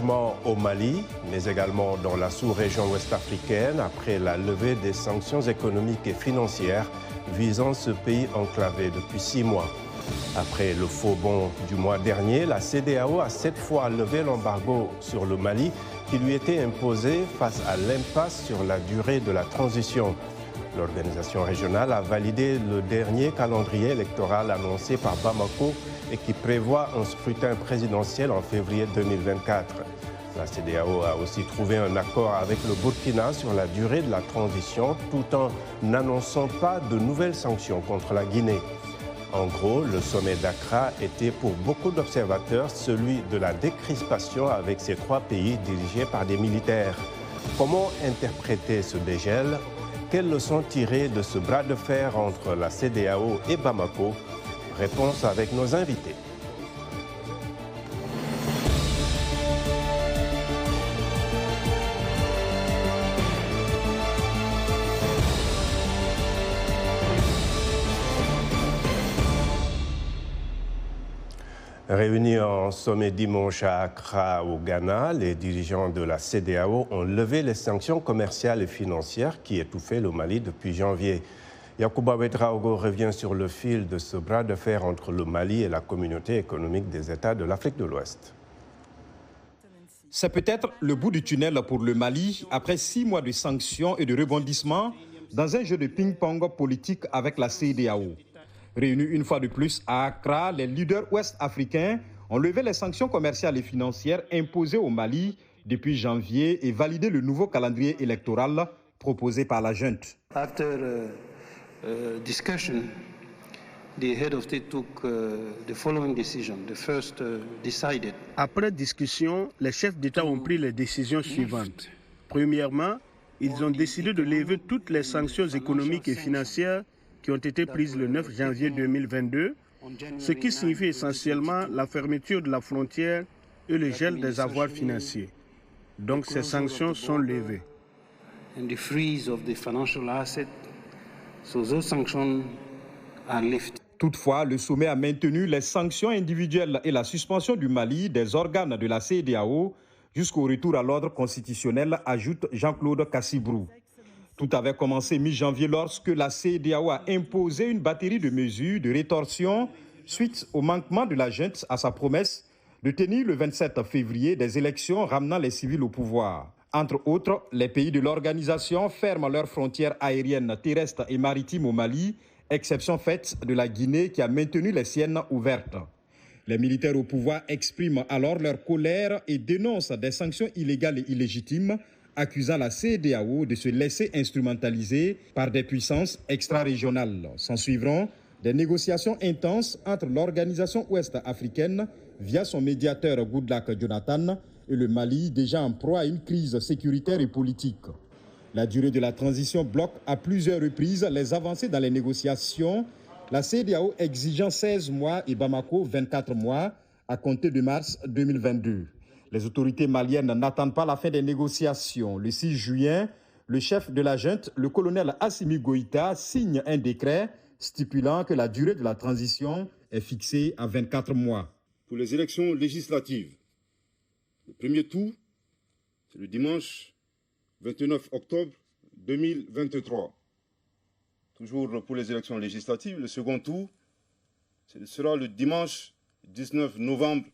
soulagement au Mali, mais également dans la sous-région ouest-africaine après la levée des sanctions économiques et financières visant ce pays enclavé depuis 6 mois. Après le faux bond du mois dernier, la CEDEAO a cette fois levé l'embargo sur le Mali qui lui était imposé face à l'impasse sur la durée de la transition. L'organisation régionale a validé le dernier calendrier électoral annoncé par Bamako et qui prévoit un scrutin présidentiel en février 2024. La CEDEAO a aussi trouvé un accord avec le Burkina sur la durée de la transition tout en n'annonçant pas de nouvelles sanctions contre la Guinée. En gros, le sommet d'Accra était pour beaucoup d'observateurs celui de la décrispation avec ces 3 pays dirigés par des militaires. Comment interpréter ce dégel ? Quelles leçons tirer de ce bras de fer entre la CEDEAO et Bamako ? Réponse avec nos invités. Réunis en sommet dimanche à Accra, au Ghana, les dirigeants de la CEDEAO ont levé les sanctions commerciales et financières qui étouffaient le Mali depuis janvier. Yacouba Ouedraogo revient sur le fil de ce bras de fer entre le Mali et la communauté économique des États de l'Afrique de l'Ouest. C'est peut-être le bout du tunnel pour le Mali après 6 mois de sanctions et de rebondissements dans un jeu de ping-pong politique avec la CEDEAO. Réunis une fois de plus à Accra, les leaders ouest-africains ont levé les sanctions commerciales et financières imposées au Mali depuis janvier et validé le nouveau calendrier électoral proposé par la junte. Discussion, the head of state took the following decision. The first decided. Après discussion, les chefs d'État ont pris les décisions suivantes. Premièrement, ils ont décidé de lever toutes les sanctions économiques et financières qui ont été prises le 9 janvier 2022, ce qui signifie essentiellement la fermeture de la frontière et le gel des avoirs financiers. Donc ces sanctions sont levées. And the freeze of the financial assets. So those sanctions are lifted. Toutefois, le sommet a maintenu les sanctions individuelles et la suspension du Mali des organes de la CEDEAO jusqu'au retour à l'ordre constitutionnel, ajoute Jean-Claude Cassibrou. Tout avait commencé mi-janvier lorsque la CEDEAO a imposé une batterie de mesures de rétorsion suite au manquement de la junte à sa promesse de tenir le 27 février des élections ramenant les civils au pouvoir. Entre autres, les pays de l'organisation ferment leurs frontières aériennes, terrestres et maritimes au Mali, exception faite de la Guinée qui a maintenu les siennes ouvertes. Les militaires au pouvoir expriment alors leur colère et dénoncent des sanctions illégales et illégitimes, accusant la CEDEAO de se laisser instrumentaliser par des puissances extra-régionales. S'en suivront des négociations intenses entre l'organisation ouest-africaine via son médiateur Goodluck Jonathan et le Mali, déjà en proie à une crise sécuritaire et politique. La durée de la transition bloque à plusieurs reprises les avancées dans les négociations, la CEDEAO exigeant 16 mois et Bamako 24 mois à compter de mars 2022. Les autorités maliennes n'attendent pas la fin des négociations. Le 6 juin, le chef de la junte, le colonel Assimi Goïta, signe un décret stipulant que la durée de la transition est fixée à 24 mois. Pour les élections législatives, le premier tour, c'est le dimanche 29 octobre 2023. Toujours pour les élections législatives, le second tour, ce sera le dimanche 19 novembre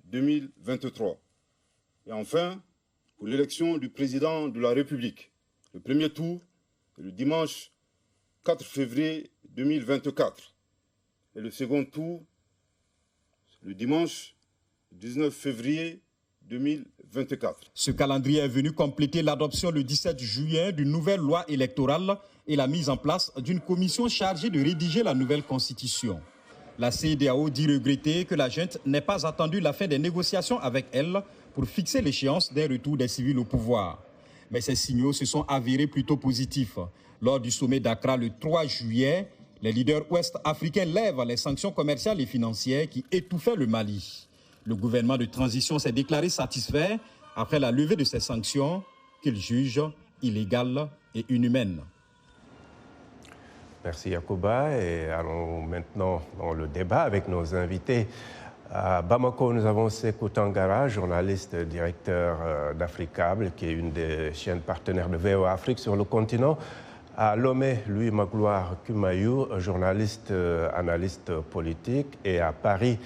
2023. Et enfin, pour l'élection du président de la République, le premier tour, c'est le dimanche 4 février 2024. Et le second tour, c'est le dimanche 19 février 2024. Ce calendrier est venu compléter l'adoption le 17 juillet d'une nouvelle loi électorale et la mise en place d'une commission chargée de rédiger la nouvelle constitution. La CEDEAO dit regretter que la junte n'ait pas attendu la fin des négociations avec elle pour fixer l'échéance d'un retour des civils au pouvoir. Mais ces signaux se sont avérés plutôt positifs. Lors du sommet d'Accra le 3 juillet, les leaders ouest-africains lèvent les sanctions commerciales et financières qui étouffaient le Mali. Le gouvernement de transition s'est déclaré satisfait après la levée de ces sanctions qu'il juge illégales et inhumaines. Merci Yacouba et allons maintenant dans le débat avec nos invités. À Bamako, nous avons Sékou Tangara, journaliste directeur d'Africable, qui est une des chaînes partenaires de VOA Afrique sur le continent. À Lomé, Louis Magloire Kumayou, journaliste, analyste politique. Et à Paris,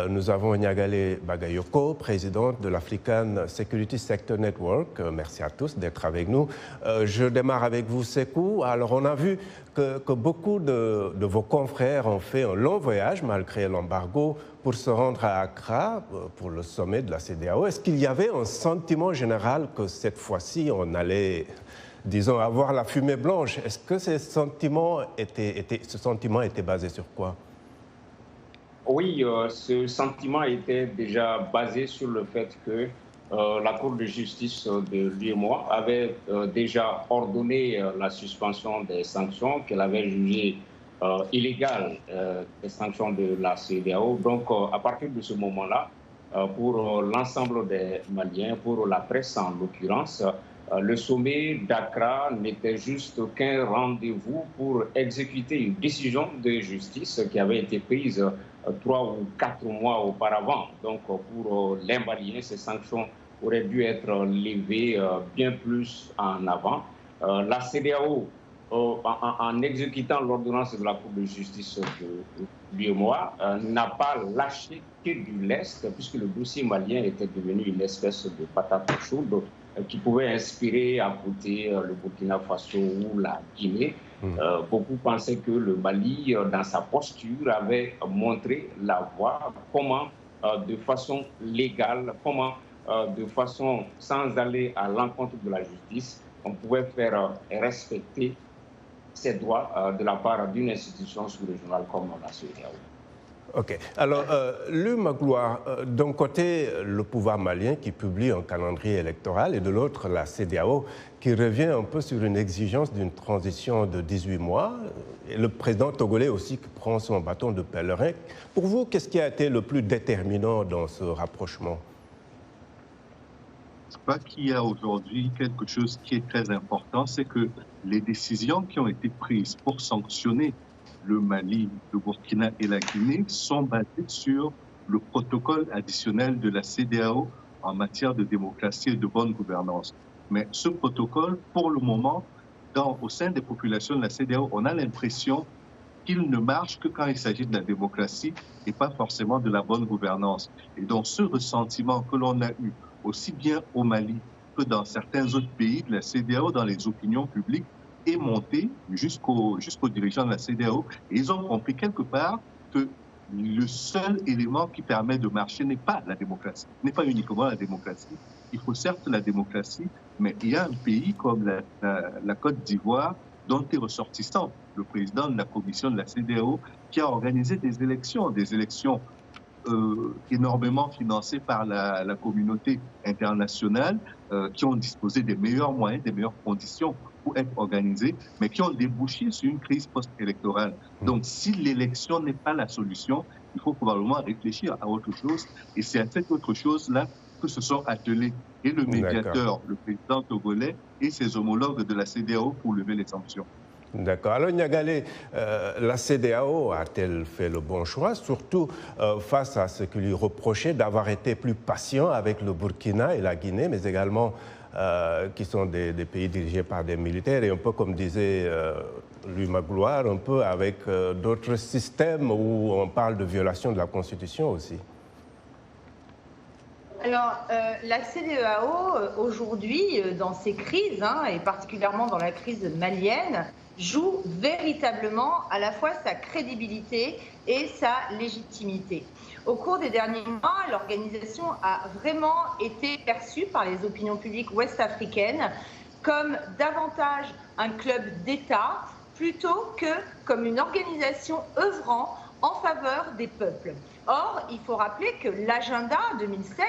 nous avons Nyagale Bagayoko, présidente de l'African Security Sector Network. Merci à tous d'être avec nous. Je démarre avec vous, Sékou. Alors, on a vu que beaucoup de vos confrères ont fait un long voyage, malgré l'embargo, pour se rendre à Accra, pour le sommet de la CEDEAO. Est-ce qu'il y avait un sentiment général que cette fois-ci, on allait, disons, avoir la fumée blanche? Est-ce que ce sentiment était basé sur quoi? Oui, ce sentiment était déjà basé sur le fait que la Cour de justice de l'UEMOA avait déjà ordonné la suspension des sanctions qu'elle avait jugées illégales, des sanctions de la CEDEAO. Donc, à partir de ce moment-là, pour l'ensemble des Maliens, pour la presse en l'occurrence, le sommet d'Accra n'était juste qu'un rendez-vous pour exécuter une décision de justice qui avait été prise 3 ou 4 mois auparavant. Donc, pour les Maliens, ces sanctions auraient dû être levées bien plus en avant. La CEDEAO, en exécutant l'ordonnance de la Cour de justice de l'UEMOA, n'a pas lâché que du lest, puisque le dossier malien était devenu une espèce de patate chaude qui pouvait inspirer à côté le Burkina Faso ou la Guinée. Beaucoup pensaient que le Mali, dans sa posture, avait montré la voie, comment de façon légale, comment de façon sans aller à l'encontre de la justice, on pouvait faire respecter ses droits de la part d'une institution sous-régionale comme la CEDEAO. OK. Alors, Louis Magloire, d'un côté, le pouvoir malien qui publie un calendrier électoral et de l'autre, la CEDEAO qui revient un peu sur une exigence d'une transition de 18 mois. Et le président togolais aussi qui prend son bâton de pèlerin. Pour vous, qu'est-ce qui a été le plus déterminant dans ce rapprochement? Je crois qu'il y a aujourd'hui quelque chose qui est très important, c'est que les décisions qui ont été prises pour sanctionner le Mali, le Burkina et la Guinée sont basées sur le protocole additionnel de la CEDEAO en matière de démocratie et de bonne gouvernance. Mais ce protocole, pour le moment, au sein des populations de la CEDEAO, on a l'impression qu'il ne marche que quand il s'agit de la démocratie et pas forcément de la bonne gouvernance. Et donc ce ressentiment que l'on a eu aussi bien au Mali que dans certains autres pays de la CEDEAO, dans les opinions publiques, est monté jusqu'aux dirigeants de la CEDEAO. Et ils ont compris quelque part que le seul élément qui permet de marcher n'est pas la démocratie, n'est pas uniquement la démocratie. Il faut certes la démocratie, mais il y a un pays comme la Côte d'Ivoire dont est ressortissant le président de la commission de la CEDEAO qui a organisé des élections énormément financées par la communauté internationale, qui ont disposé des meilleurs moyens, des meilleures conditions pour être organisées, mais qui ont débouché sur une crise post-électorale. Donc, si l'élection n'est pas la solution, il faut probablement réfléchir à autre chose. Et c'est à cette autre chose-là que se sont attelés et le médiateur, le président togolais, et ses homologues de la CEDEAO pour lever les sanctions. D'accord. Alors, Nyagale, la CEDEAO a-t-elle fait le bon choix, surtout face à ce que lui reprochait d'avoir été plus patient avec le Burkina et la Guinée, mais également qui sont des pays dirigés par des militaires, et un peu comme disait Louis Magloire, un peu avec d'autres systèmes où on parle de violation de la Constitution aussi? Alors, la CEDEAO, aujourd'hui, dans ces crises, et particulièrement dans la crise malienne, joue véritablement à la fois sa crédibilité et sa légitimité. Au cours des derniers mois, l'organisation a vraiment été perçue par les opinions publiques ouest-africaines comme davantage un club d'État plutôt que comme une organisation œuvrant en faveur des peuples. Or, il faut rappeler que l'agenda 2007,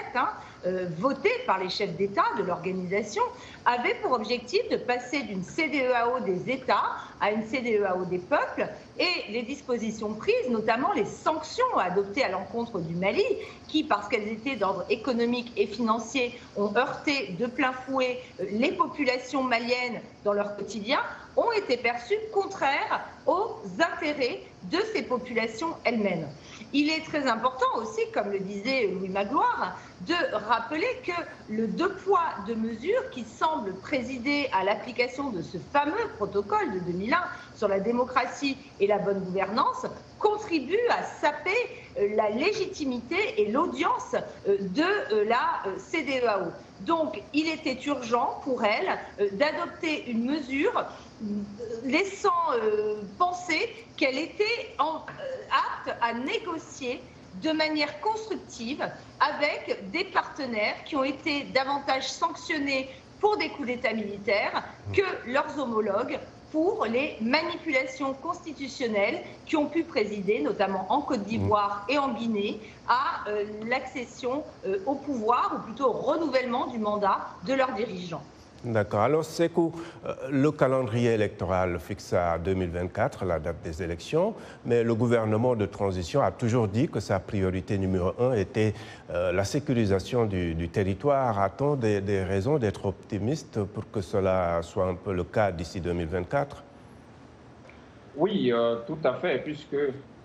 voté par les chefs d'État de l'organisation, avait pour objectif de passer d'une CEDEAO des États à une CEDEAO des peuples, et les dispositions prises, notamment les sanctions adoptées à l'encontre du Mali, qui, parce qu'elles étaient d'ordre économique et financier, ont heurté de plein fouet les populations maliennes dans leur quotidien, ont été perçues contraires aux intérêts de ces populations elles-mêmes. Il est très important aussi, comme le disait Louis Magloire, de rappeler que le 2 poids, 2 mesures qui semble présider à l'application de ce fameux protocole de 2001 sur la démocratie et la bonne gouvernance contribue à saper la légitimité et l'audience de la CEDEAO. Donc, il était urgent pour elle d'adopter une mesure laissant penser qu'elle était apte à négocier de manière constructive avec des partenaires qui ont été davantage sanctionnés pour des coups d'État militaires que leurs homologues pour les manipulations constitutionnelles qui ont pu présider, notamment en Côte d'Ivoire et en Guinée, à l'accession au pouvoir, ou plutôt au renouvellement du mandat de leurs dirigeants. D'accord. Alors, Sékou, le calendrier électoral fixe à 2024, la date des élections, mais le gouvernement de transition a toujours dit que sa priorité numéro 1 était la sécurisation du territoire. A-t-on des raisons d'être optimiste pour que cela soit un peu le cas d'ici 2024? Oui, tout à fait, puisque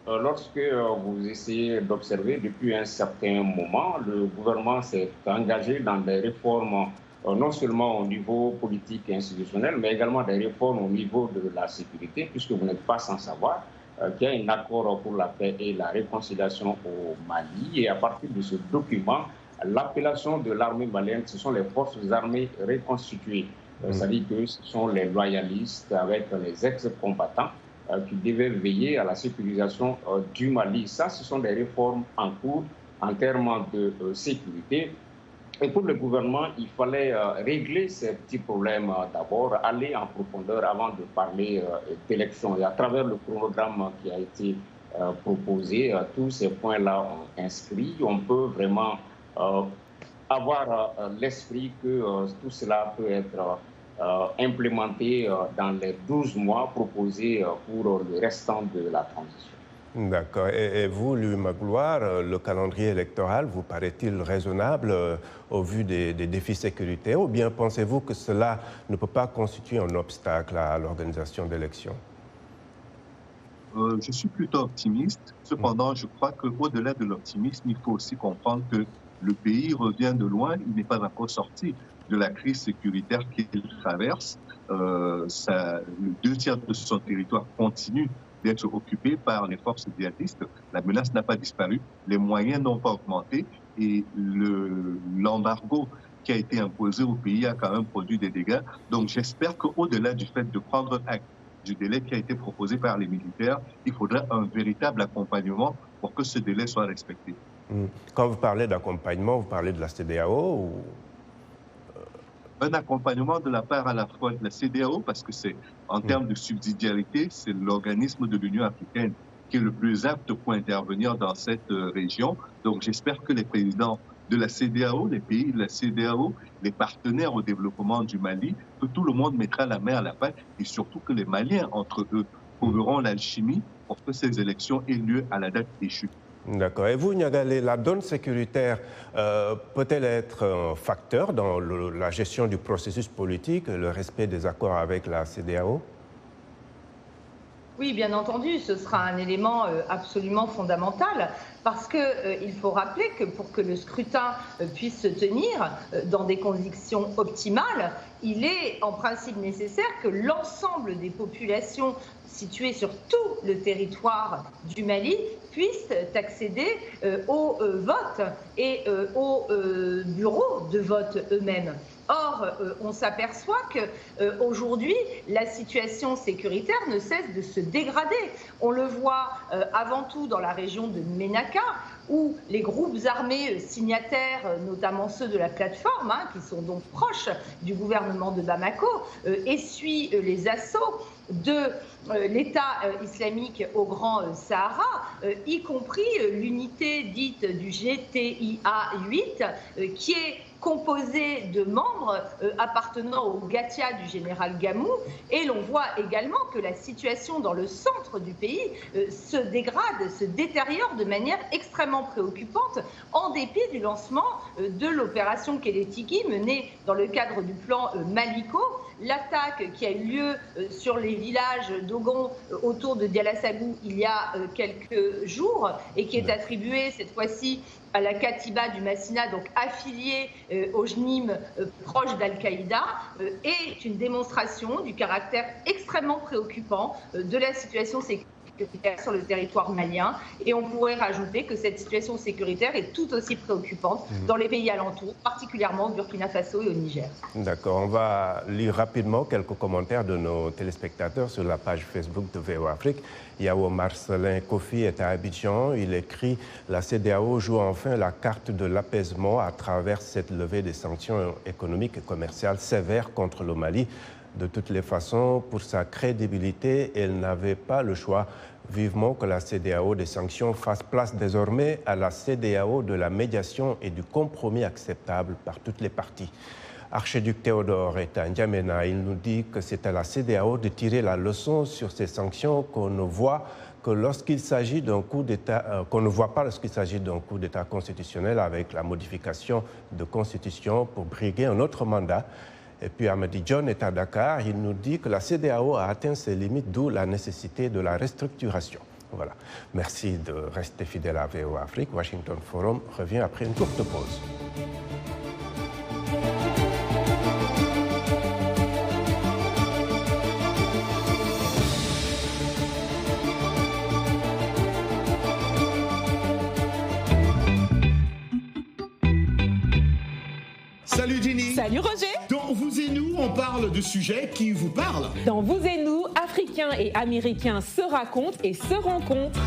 lorsque vous essayez d'observer depuis un certain moment, le gouvernement s'est engagé dans des réformes non seulement au niveau politique et institutionnel, mais également des réformes au niveau de la sécurité, puisque vous n'êtes pas sans savoir qu'il y a un accord pour la paix et la réconciliation au Mali. Et à partir de ce document, l'appellation de l'armée malienne, ce sont les forces armées reconstituées. C'est-à-dire que ce sont les loyalistes avec les ex-combattants qui devaient veiller à la sécurisation du Mali. Ça, ce sont des réformes en cours en termes de sécurité. Et pour le gouvernement, il fallait régler ces petits problèmes d'abord, aller en profondeur avant de parler d'élections. Et à travers le programme qui a été proposé, tous ces points-là ont inscrit. On peut vraiment avoir l'esprit que tout cela peut être implémenté dans les 12 mois proposés pour le restant de la transition. D'accord. Et vous, Louis Magloire, le calendrier électoral vous paraît-il raisonnable au vu des défis sécuritaires, ou bien pensez-vous que cela ne peut pas constituer un obstacle à l'organisation d'élections? Je suis plutôt optimiste. Cependant, je crois qu'au-delà de l'optimisme, il faut aussi comprendre que le pays revient de loin. Il n'est pas encore sorti de la crise sécuritaire qu'il traverse. Le 2/3 de son territoire continue d'être occupé par les forces djihadistes. La menace n'a pas disparu, les moyens n'ont pas augmenté et l'embargo qui a été imposé au pays a quand même produit des dégâts. Donc j'espère qu'au-delà du fait de prendre acte du délai qui a été proposé par les militaires, il faudra un véritable accompagnement pour que ce délai soit respecté. Quand vous parlez d'accompagnement, vous parlez de la CEDEAO ou... Un accompagnement de la part à la fois de la CEDEAO, parce que c'est en termes de subsidiarité, c'est l'organisme de l'Union africaine qui est le plus apte pour intervenir dans cette région. Donc j'espère que les présidents de la CEDEAO, les pays de la CEDEAO, les partenaires au développement du Mali, que tout le monde mettra la main à la pâte et surtout que les Maliens, entre eux, trouveront l'alchimie pour que ces élections aient lieu à la date échue. D'accord. Et vous, Niagalé, la donne sécuritaire peut-elle être un facteur dans la gestion du processus politique, le respect des accords avec la CEDEAO? Oui, bien entendu, ce sera un élément absolument fondamental parce qu'il faut rappeler que pour que le scrutin puisse se tenir dans des conditions optimales, il est en principe nécessaire que l'ensemble des populations situées sur tout le territoire du Mali puissent accéder au vote et aux bureaux de vote eux-mêmes. Or, on s'aperçoit qu'aujourd'hui, la situation sécuritaire ne cesse de se dégrader. On le voit avant tout dans la région de Ménaka, où les groupes armés signataires, notamment ceux de la plateforme, qui sont donc proches du gouvernement de Bamako, essuient les assauts de l'État islamique au Grand Sahara, y compris l'unité dite du GTIA 8, qui est composée de membres appartenant au Gatia du général Gamou. Et l'on voit également que la situation dans le centre du pays se dégrade, se détériore de manière extrêmement préoccupante en dépit du lancement de l'opération Kélétiki menée dans le cadre du plan Maliko. L'attaque qui a eu lieu sur les villages d'Ogon autour de Dialassabou il y a quelques jours et qui est attribuée cette fois-ci à la Katiba du Massina, donc affiliée au JNIM proche d'Al-Qaïda, est une démonstration du caractère extrêmement préoccupant de la situation sécuritaire sur le territoire malien. Et on pourrait rajouter que cette situation sécuritaire est tout aussi préoccupante dans les pays alentours, particulièrement au Burkina Faso et au Niger. D'accord, on va lire rapidement quelques commentaires de nos téléspectateurs sur la page Facebook de VOA Afrique. Yao Marcelin Kofi est à Abidjan. Il écrit « La CEDEAO joue enfin la carte de l'apaisement à travers cette levée des sanctions économiques et commerciales sévères contre le Mali. De toutes les façons, pour sa crédibilité, elle n'avait pas le choix. Vivement que la CEDEAO des sanctions fasse place désormais à la CEDEAO de la médiation et du compromis acceptable par toutes les parties. » Archiduc Théodore est à N'Djamena. Il nous dit que c'est à la CEDEAO de tirer la leçon sur ces sanctions qu'on ne voit que lorsqu'il s'agit d'un coup d'État, qu'on ne voit pas lorsqu'il s'agit d'un coup d'État constitutionnel avec la modification de constitution pour briguer un autre mandat. Et puis Amadi John est à Dakar. Il nous dit que la CEDEAO a atteint ses limites, d'où la nécessité de la restructuration. Voilà. Merci de rester fidèle à VOA Afrique. Washington Forum revient après une courte pause. Salut Jenny. Salut Roger. Dans Vous et Nous, on parle de sujets qui vous parlent. Dans Vous et Nous, Africains et Américains se racontent et se rencontrent.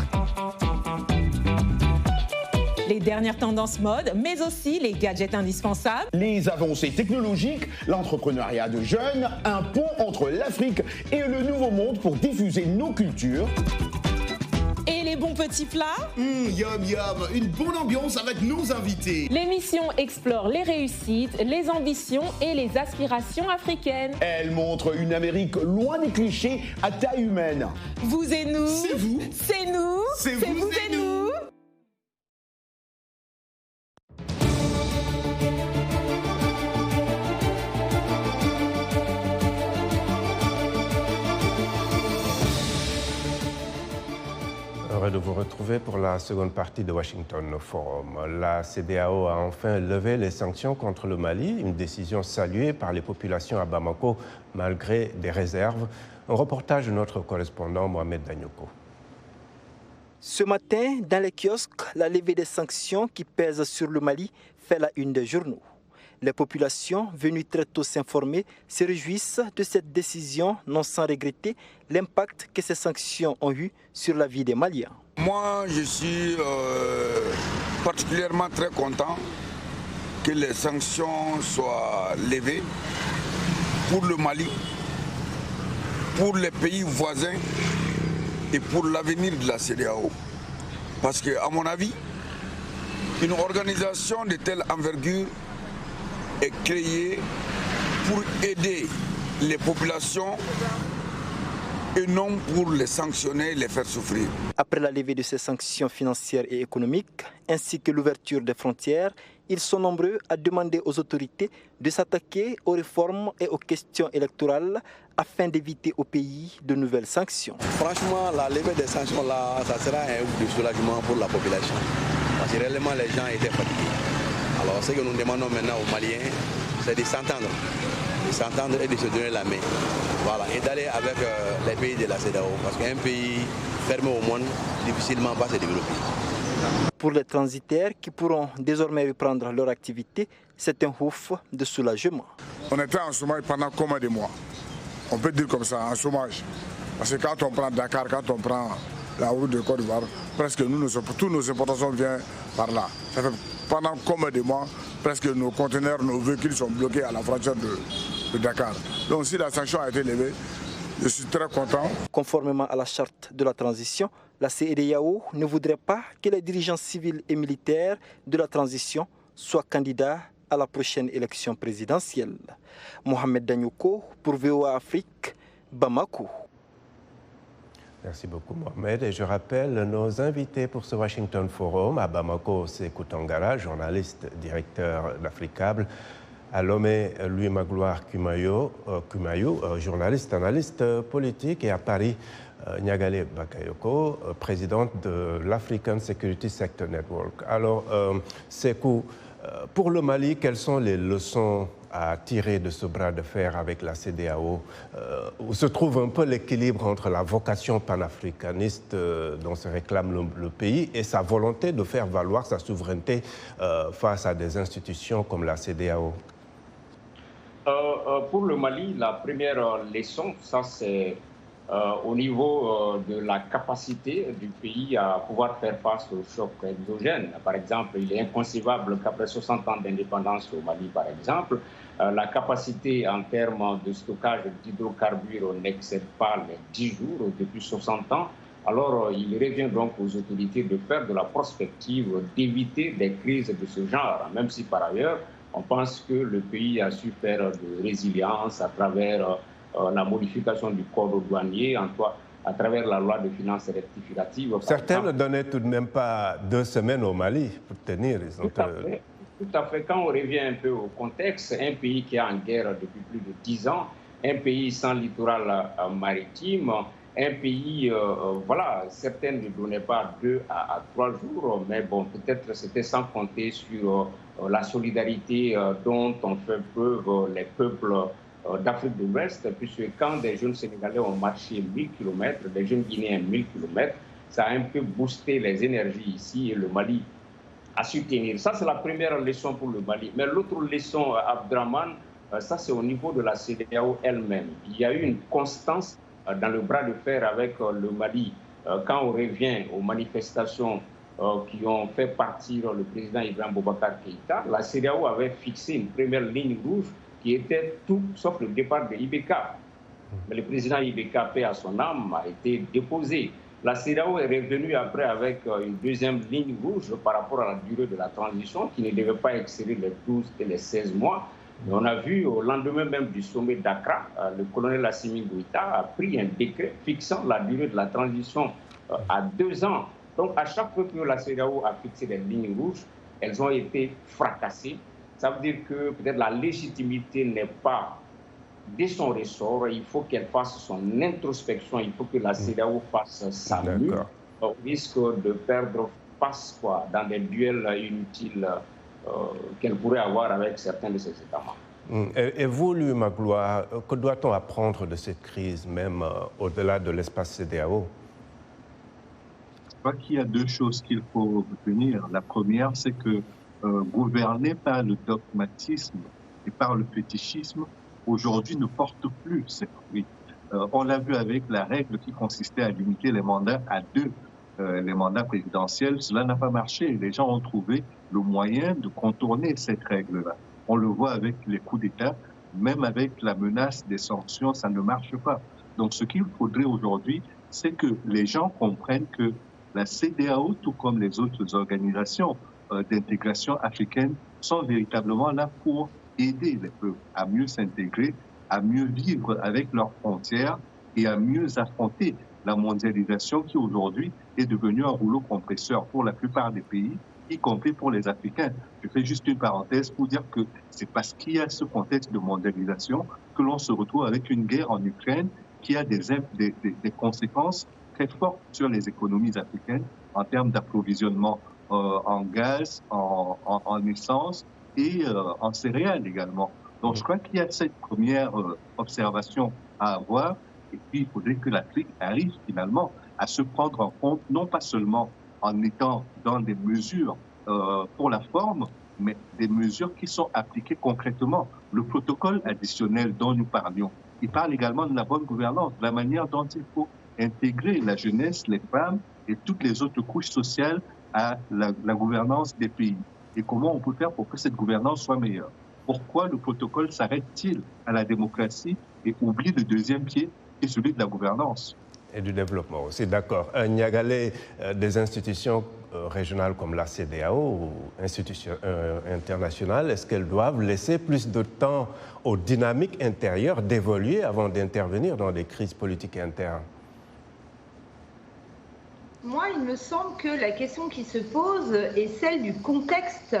Les dernières tendances mode, mais aussi les gadgets indispensables. Les avancées technologiques, l'entrepreneuriat de jeunes, un pont entre l'Afrique et le Nouveau Monde pour diffuser nos cultures. Et les bons petits plats. Yum yum, une bonne ambiance avec nos invités. L'émission explore les réussites, les ambitions et les aspirations africaines. Elle montre une Amérique loin des clichés à taille humaine. Vous et nous. C'est vous. C'est nous. C'est vous et nous. Heureux de vous retrouver pour la seconde partie de Washington Forum. La CEDEAO a enfin levé les sanctions contre le Mali, une décision saluée par les populations à Bamako malgré des réserves. Un reportage de notre correspondant Mohamed Danyoko. Ce matin, dans les kiosques, la levée des sanctions qui pèsent sur le Mali fait la une des journaux. Les populations venues très tôt s'informer se réjouissent de cette décision, non sans regretter l'impact que ces sanctions ont eu sur la vie des Maliens. Moi, je suis particulièrement très content que les sanctions soient levées pour le Mali, pour les pays voisins et pour l'avenir de la CEDEAO. Parce qu'à mon avis, une organisation de telle envergure est créée pour aider les populations et non pour les sanctionner et les faire souffrir. Après la levée de ces sanctions financières et économiques, ainsi que l'ouverture des frontières, ils sont nombreux à demander aux autorités de s'attaquer aux réformes et aux questions électorales afin d'éviter au pays de nouvelles sanctions. Franchement, la levée des sanctions, là, ça sera un ouf de soulagement pour la population. Parce que réellement, les gens étaient fatigués. Alors, ce que nous demandons maintenant aux Maliens, c'est de s'entendre. De s'entendre et de se donner la main. Voilà, et d'aller avec les pays de la CEDEAO. Parce qu'un pays fermé au monde, difficilement va se développer. Pour les transitaires qui pourront désormais reprendre leur activité, c'est un ouf de soulagement. On était en chômage pendant combien de mois? On peut dire comme ça, en chômage. Parce que quand on prend Dakar, quand on prend la route de Côte d'Ivoire, presque tous nos importations viennent par là. Ça fait pendant combien de mois, presque nos conteneurs, nos véhicules sont bloqués à la frontière de Dakar. Donc si la sanction a été levée, je suis très content. Conformément à la charte de la transition, la CEDEAO ne voudrait pas que les dirigeants civils et militaires de la transition soient candidats à la prochaine élection présidentielle. Mohamed Danyoko pour VOA Afrique, Bamako. Merci beaucoup Mohamed. Et je rappelle nos invités pour ce Washington Forum. À Bamako, c'est Koutangara, journaliste, directeur d'Africable. À Lomé, Louis Magloire Kumayo, journaliste, analyste politique. Et à Paris, Nyagale Bakayoko, présidente de l'African Security Sector Network. Alors, Sékou, pour le Mali, quelles sont les leçons à tirer de ce bras de fer avec la CEDEAO, où se trouve un peu l'équilibre entre la vocation panafricaniste dont se réclame le pays et sa volonté de faire valoir sa souveraineté face à des institutions comme la CEDEAO? Pour le Mali, la première leçon, ça c'est au niveau de la capacité du pays à pouvoir faire face aux chocs exogènes. Par exemple, il est inconcevable qu'après 60 ans d'indépendance au Mali, par exemple, la capacité en termes de stockage d'hydrocarbures n'excède pas les 10 jours depuis 60 ans. Alors, il revient donc aux autorités de faire de la prospective, d'éviter des crises de ce genre, même si par ailleurs, on pense que le pays a su faire de résilience à travers la modification du code douanier, à travers la loi de finances rectificative. Certains ne donnaient tout de même pas 2 semaines au Mali pour tenir. Tout à fait. Quand on revient un peu au contexte, un pays qui est en guerre depuis plus de 10 ans, un pays sans littoral maritime, un pays, voilà, certains ne donnaient pas 2 à 3 jours, mais bon, peut-être c'était sans compter sur la solidarité dont ont fait preuve les peuples d'Afrique de l'Ouest, puisque quand des jeunes Sénégalais ont marché 1000 km, des jeunes Guinéens 1000 km, ça a un peu boosté les énergies ici et le Mali a su tenir. Ça, c'est la première leçon pour le Mali. Mais l'autre leçon, Abdraman, ça c'est au niveau de la CEDEAO elle-même. Il y a eu une constance dans le bras de fer avec le Mali. Quand on revient aux manifestations qui ont fait partir le président Ibrahim Boubacar Keïta, la CEDEAO avait fixé une première ligne rouge qui était tout sauf le départ de IBK. Mais le président IBK, paix à son âme, a été déposé. La CEDEAO est revenue après avec une deuxième ligne rouge par rapport à la durée de la transition qui ne devait pas excéder les 12 et les 16 mois. Mais on a vu au lendemain même du sommet d'Accra, le colonel Assimi Goïta a pris un décret fixant la durée de la transition à 2 ans. Donc à chaque fois que la CEDEAO a fixé des lignes rouges, elles ont été fracassées. Ça veut dire que peut-être la légitimité n'est pas de son ressort. Il faut qu'elle fasse son introspection. Il faut que la CEDEAO fasse sa mue au risque de perdre face dans des duels inutiles qu'elle pourrait avoir avec certains de ses États membres. Et vous, Louis Magloire, que doit-on apprendre de cette crise, même au-delà de l'espace CEDEAO? Je crois qu'il y a 2 choses qu'il faut retenir. La première, c'est que gouverné par le dogmatisme et par le fétichisme, aujourd'hui ne porte plus ses fruits. On l'a vu avec la règle qui consistait à limiter les mandats à 2, les mandats présidentiels. Cela n'a pas marché. Les gens ont trouvé le moyen de contourner cette règle-là. On le voit avec les coups d'État, même avec la menace des sanctions, ça ne marche pas. Donc ce qu'il faudrait aujourd'hui, c'est que les gens comprennent que la CEDEAO, tout comme les autres organisations d'intégration africaine, sont véritablement là pour aider les peuples à mieux s'intégrer, à mieux vivre avec leurs frontières et à mieux affronter la mondialisation qui aujourd'hui est devenue un rouleau compresseur pour la plupart des pays, y compris pour les Africains. Je fais juste une parenthèse pour dire que c'est parce qu'il y a ce contexte de mondialisation que l'on se retrouve avec une guerre en Ukraine qui a des conséquences très fortes sur les économies africaines en termes d'approvisionnement en gaz, en essence et en céréales également. Donc je crois qu'il y a cette première observation à avoir, et puis il faudrait que l'Afrique arrive finalement à se prendre en compte, non pas seulement en étant dans des mesures pour la forme, mais des mesures qui sont appliquées concrètement. Le protocole additionnel dont nous parlions, il parle également de la bonne gouvernance, de la manière dont il faut intégrer la jeunesse, les femmes et toutes les autres couches sociales à la gouvernance des pays. Et comment on peut faire pour que cette gouvernance soit meilleure? Pourquoi le protocole s'arrête-t-il à la démocratie et oublie le deuxième pied, qui est celui de la gouvernance? Et du développement aussi, d'accord. Nyagale, des institutions régionales comme la CEDEAO ou institutions internationales, est-ce qu'elles doivent laisser plus de temps aux dynamiques intérieures d'évoluer avant d'intervenir dans des crises politiques internes? Moi, il me semble que la question qui se pose est celle du contexte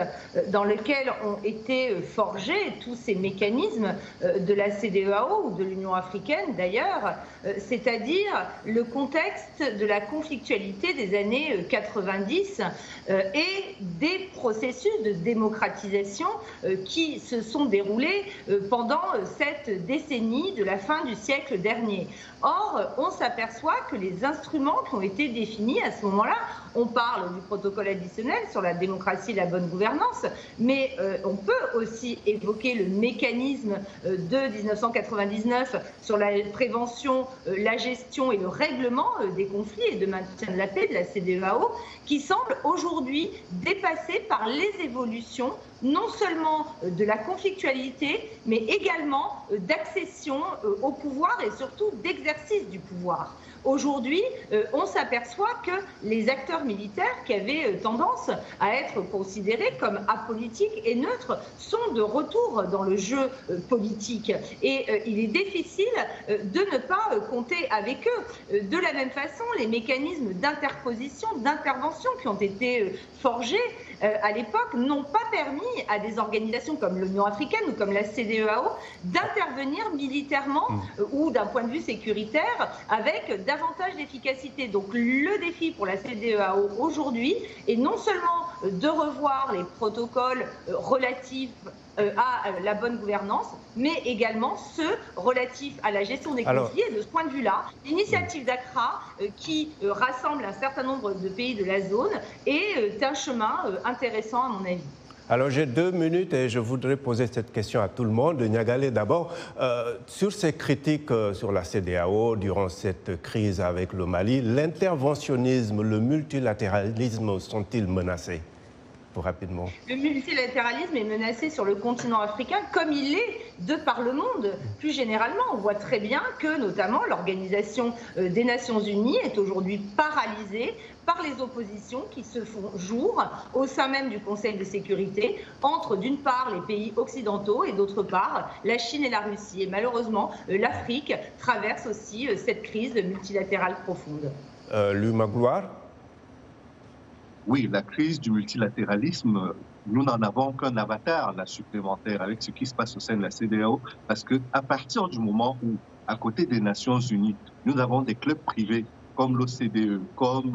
dans lequel ont été forgés tous ces mécanismes de la CEDEAO ou de l'Union africaine d'ailleurs, c'est-à-dire le contexte de la conflictualité des années 90 et des processus de démocratisation qui se sont déroulés pendant cette décennie de la fin du siècle dernier. Or, on s'aperçoit que les instruments qui ont été définis à ce moment-là, on parle du protocole additionnel sur la démocratie et la bonne gouvernance, mais on peut aussi évoquer le mécanisme de 1999 sur la prévention, la gestion et le règlement des conflits et de maintien de la paix de la CEDEAO, qui semble aujourd'hui dépassé par les évolutions non seulement de la conflictualité, mais également d'accession au pouvoir et surtout d'exercice du pouvoir. Aujourd'hui, on s'aperçoit que les acteurs militaires qui avaient tendance à être considérés comme apolitiques et neutres sont de retour dans le jeu politique. Et il est difficile de ne pas compter avec eux. De la même façon, les mécanismes d'interposition, d'intervention qui ont été forgés à l'époque n'ont pas permis à des organisations comme l'Union africaine ou comme la CEDEAO d'intervenir militairement ou d'un point de vue sécuritaire avec davantage d'efficacité. Donc le défi pour la CEDEAO aujourd'hui est non seulement de revoir les protocoles relatifs à la bonne gouvernance, mais également ceux relatifs à la gestion des conflits. Et de ce point de vue-là, l'initiative d'Accra, qui rassemble un certain nombre de pays de la zone, est un chemin intéressant à mon avis. Alors j'ai 2 minutes et je voudrais poser cette question à tout le monde. Niagalé d'abord, sur ces critiques sur la CEDEAO durant cette crise avec le Mali, l'interventionnisme, le multilatéralisme sont-ils menacés? Rapidement. Le multilatéralisme est menacé sur le continent africain comme il est de par le monde. Plus généralement, on voit très bien que notamment l'Organisation des Nations Unies est aujourd'hui paralysée par les oppositions qui se font jour au sein même du Conseil de sécurité entre d'une part les pays occidentaux et d'autre part la Chine et la Russie. Et malheureusement, l'Afrique traverse aussi cette crise multilatérale profonde. Louis Magloire. Oui, la crise du multilatéralisme, nous n'en avons qu'un avatar là, supplémentaire avec ce qui se passe au sein de la CEDEAO, parce qu'à partir du moment où, à côté des Nations Unies, nous avons des clubs privés comme l'OCDE, comme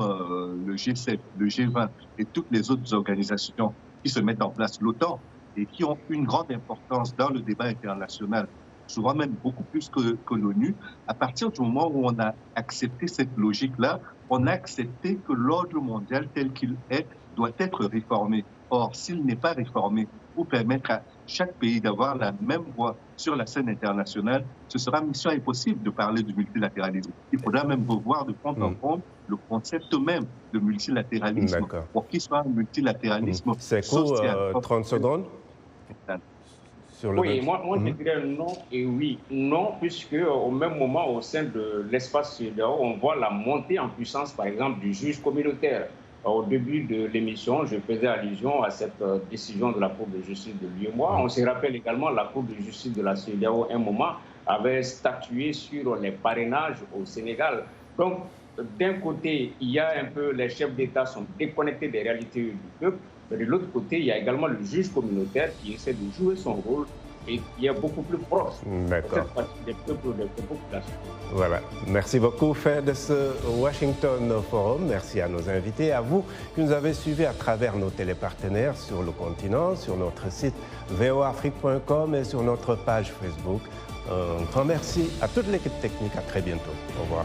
le G7, le G20 et toutes les autres organisations qui se mettent en place, l'OTAN, et qui ont une grande importance dans le débat international, souvent même beaucoup plus que l'ONU, à partir du moment où on a accepté cette logique-là, on a accepté que l'ordre mondial tel qu'il est doit être réformé. Or, s'il n'est pas réformé pour permettre à chaque pays d'avoir la même voix sur la scène internationale, ce sera mission impossible de parler du multilatéralisme. Il faudra même revoir de fond en comble le concept même de multilatéralisme pour qu'il soit un multilatéralisme social. 30 secondes. Oui, moi je dirais non et oui. Non, puisque au même moment, au sein de l'espace CEDEAO, on voit la montée en puissance, par exemple, du juge communautaire. Au début de l'émission, je faisais allusion à cette décision de la Cour de justice de l'UEMOA. On se rappelle également la Cour de justice de la CEDEAO, à un moment, avait statué sur les parrainages au Sénégal. Donc, d'un côté, il y a un peu les chefs d'État sont déconnectés des réalités du peuple. Mais de l'autre côté, il y a également le juge communautaire qui essaie de jouer son rôle et qui est beaucoup plus proche des peuples, des populations. Voilà. Merci beaucoup, fait de ce Washington Forum. Merci à nos invités, à vous qui nous avez suivis à travers nos télépartenaires sur le continent, sur notre site voafrique.com et sur notre page Facebook. Un grand merci à toute l'équipe technique. À très bientôt. Au revoir.